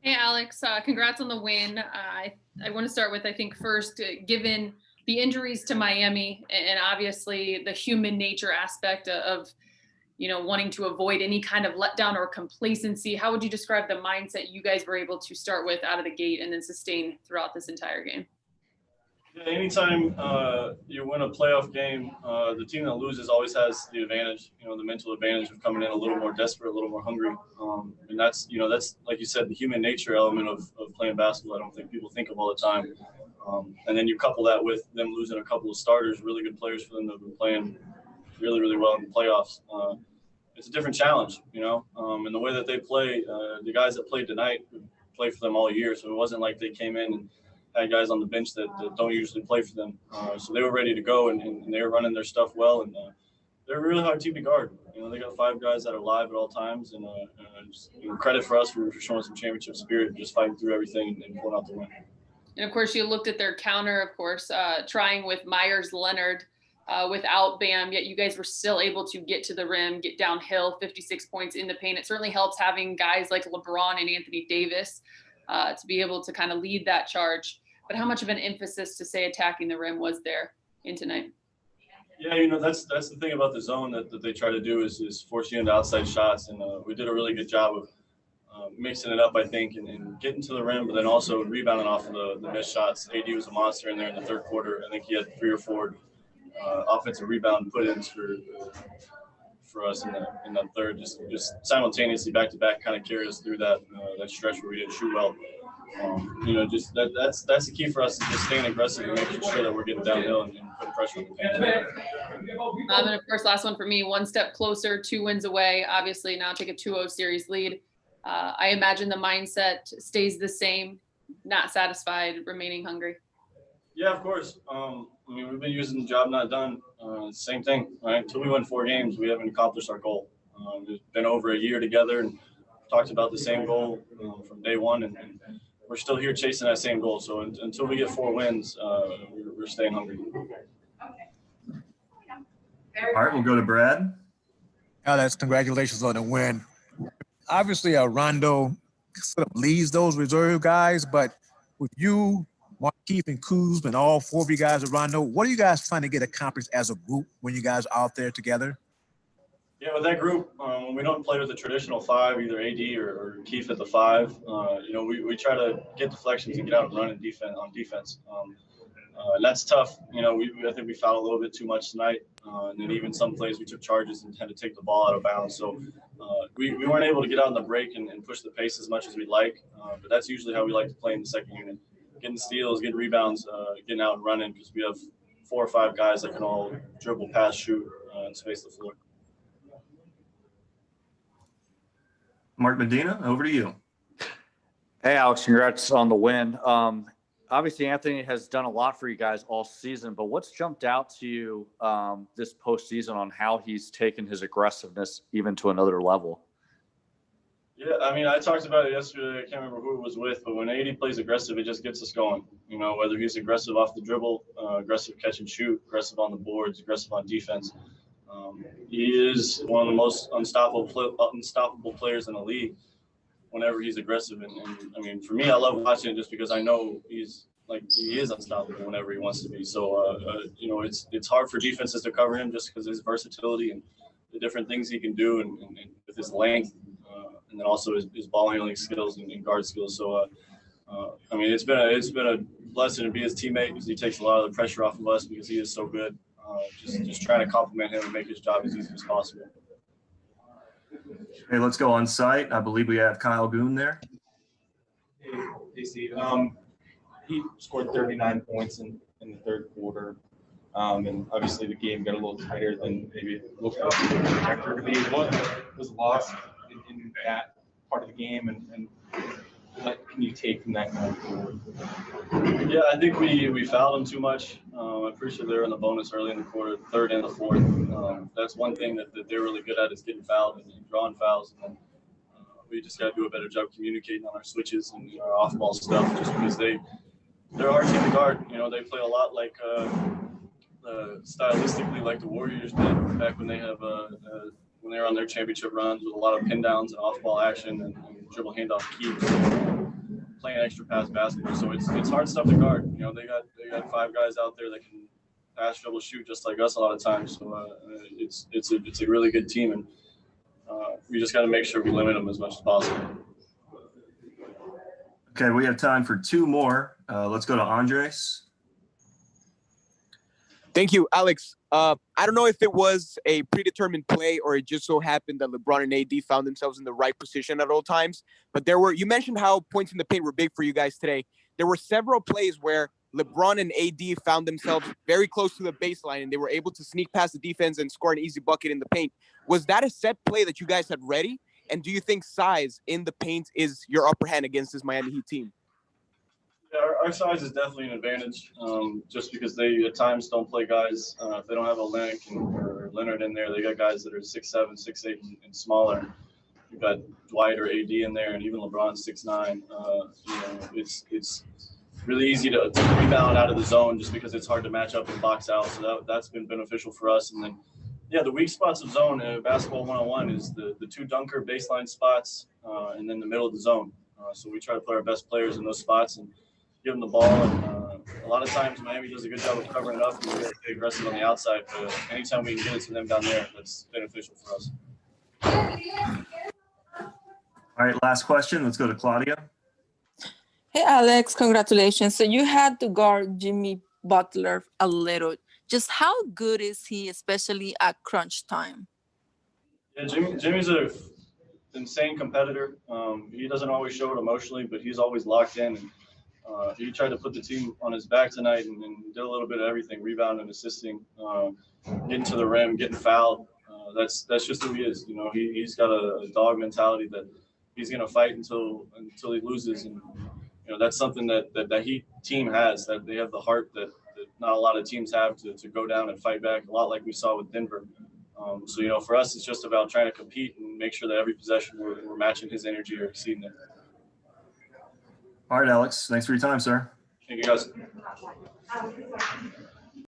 Hey, Alex, congrats on the win. I want to start with, I think first, given the injuries to Miami and obviously the human nature aspect of, wanting to avoid any kind of letdown or complacency, how would you describe the mindset you guys were able to start with out of the gate and then sustain throughout this entire game? Yeah, anytime you win a playoff game, the team that loses always has the advantage. The mental advantage of coming in a little more desperate, a little more hungry, and that's like you said, the human nature element of playing basketball. I don't think people think of all the time. And then you couple that with them losing a couple of starters, really good players for them that have been playing really, really well in the playoffs. It's a different challenge, and the way that they play, the guys that played tonight play for them all year, so it wasn't like they came in and had guys on the bench that don't usually play for them. So they were ready to go, and they were running their stuff well, and they're a really hard team to guard. They got 5 guys that are live at all times, and just, credit for us for showing some championship spirit and just fighting through everything and pulling out the win. And of course, you looked at their counter, of course, trying with Myers-Leonard without Bam, yet you guys were still able to get to the rim, get downhill, 56 points in the paint. It certainly helps having guys like LeBron and Anthony Davis to be able to kind of lead that charge. But how much of an emphasis to say attacking the rim was there in tonight? Yeah, that's the thing about the zone that they try to do is force you into outside shots, and we did a really good job of mixing it up, I think, and getting to the rim, but then also rebounding off of the missed shots. AD was a monster in there in the third quarter. I think he had 3 or 4 offensive rebound put-ins for us in that third, just simultaneously back-to-back, kind of carried us through that stretch where we didn't shoot well. Just that's the key for us, is just staying aggressive and making sure that we're getting downhill and putting pressure on the paint. And of course, last one for me, one step closer, 2 wins away. Obviously, now take a 2-0 series lead. I imagine the mindset stays the same, not satisfied, remaining hungry. Yeah, of course. We've been using the job not done. Same thing, right? Until we win 4 games, we haven't accomplished our goal. It's been over a year together and talked about the same goal from day one, and we're still here chasing that same goal. So until we get 4 wins, we're staying hungry. All right, we'll go to Brad. Alex, congratulations on the win. Obviously, Rondo sort of leads those reserve guys, but with you, Markieff and Kuz, and all 4 of you guys at Rondo, what are you guys trying to get accomplished as a group when you guys are out there together? Yeah, with that group, when we don't play with the traditional 5, either AD or Keith at the 5, we try to get deflections and get out and run on defense. And that's tough. I think we fouled a little bit too much tonight. And then even some plays we took charges and had to take the ball out of bounds. So we weren't able to get out in the break and push the pace as much as we'd like. But that's usually how we like to play in the second unit. Getting steals, getting rebounds, getting out and running, because we have 4 or 5 guys that can all dribble, pass, shoot, and space the floor. Mark Medina, over to you. Hey, Alex, congrats on the win. Obviously, Anthony has done a lot for you guys all season, but what's jumped out to you this postseason on how he's taken his aggressiveness even to another level? Yeah, I talked about it yesterday. I can't remember who it was with, but when AD plays aggressive, it just gets us going. Whether he's aggressive off the dribble, aggressive catch and shoot, aggressive on the boards, aggressive on defense. He is one of the most unstoppable players in the league whenever he's aggressive. And for me, I love watching it just because I know he is unstoppable whenever he wants to be. So, it's hard for defenses to cover him just because of his versatility and the different things he can do and with his length. And then also his ball handling skills and guard skills. So, it's been a blessing to be his teammate, because he takes a lot of the pressure off of us because he is so good. Just trying to compliment him and make his job as easy as possible. Hey, let's go on site. I believe we have Kyle Goon there. Hey Steve. He scored 39 points in the third quarter. And obviously the game got a little tighter than maybe it looked like the projector to be. What was lost in that part of the game, and what can you take from that going forward? Yeah, I think we fouled him too much. I'm pretty sure they were in the bonus early in the quarter, third and the fourth. That's one thing that they're really good at, is getting fouled and drawing fouls. And we just got to do a better job communicating on our switches and our off-ball stuff, just because they're our team to guard. They play a lot like stylistically like the Warriors did back when they have when they were on their championship runs, with a lot of pin downs and off-ball action and dribble handoff keeps. playing extra pass basketball. So it's hard stuff to guard. You know, they got 5 guys out there that can pass, dribble, shoot just like us a lot of times. So it's a really good team, and we just got to make sure we limit them as much as possible. Okay, we have time for 2 more. Let's go to Andres. Thank you, Alex. I don't know if it was a predetermined play or it just so happened that LeBron and AD found themselves in the right position at all times. But you mentioned how points in the paint were big for you guys today. There were several plays where LeBron and AD found themselves very close to the baseline and they were able to sneak past the defense and score an easy bucket in the paint. Was that a set play that you guys had ready? And do you think size in the paint is your upper hand against this Miami Heat team? Yeah, our size is definitely an advantage, just because they at times don't play guys. If they don't have a or Leonard in there, they got guys that are 6'7", 6'8", and smaller. You've got Dwight or AD in there, and even LeBron 6'9". You know, it's really easy to rebound out of the zone just because it's hard to match up and box out. So that's been beneficial for us. And then, yeah, the weak spots of zone basketball 101 is the 2 dunker baseline spots and then the middle of the zone. So we try to put our best players in those spots and give them the ball, and a lot of times Miami does a good job of covering it up and we get aggressive on the outside, but anytime we can get it to them down there, that's beneficial for us. All right, last question. Let's go to Claudia. Hey, Alex, congratulations. So you had to guard Jimmy Butler a little. Just how good is he, especially at crunch time? Yeah, Jimmy's an insane competitor. He doesn't always show it emotionally, but he's always locked in. And he tried to put the team on his back tonight and did a little bit of everything, rebounding, assisting, getting to the rim, getting fouled. That's just who he is. You know, he's got a dog mentality that he's going to fight until he loses. And, you know, that's something that Heat team has, that they have the heart that not a lot of teams have to go down and fight back, a lot like we saw with Denver. So, you know, for us, it's just about trying to compete and make sure that every possession we're matching his energy or exceeding it. All right, Alex. Thanks for your time, sir. Thank you, guys.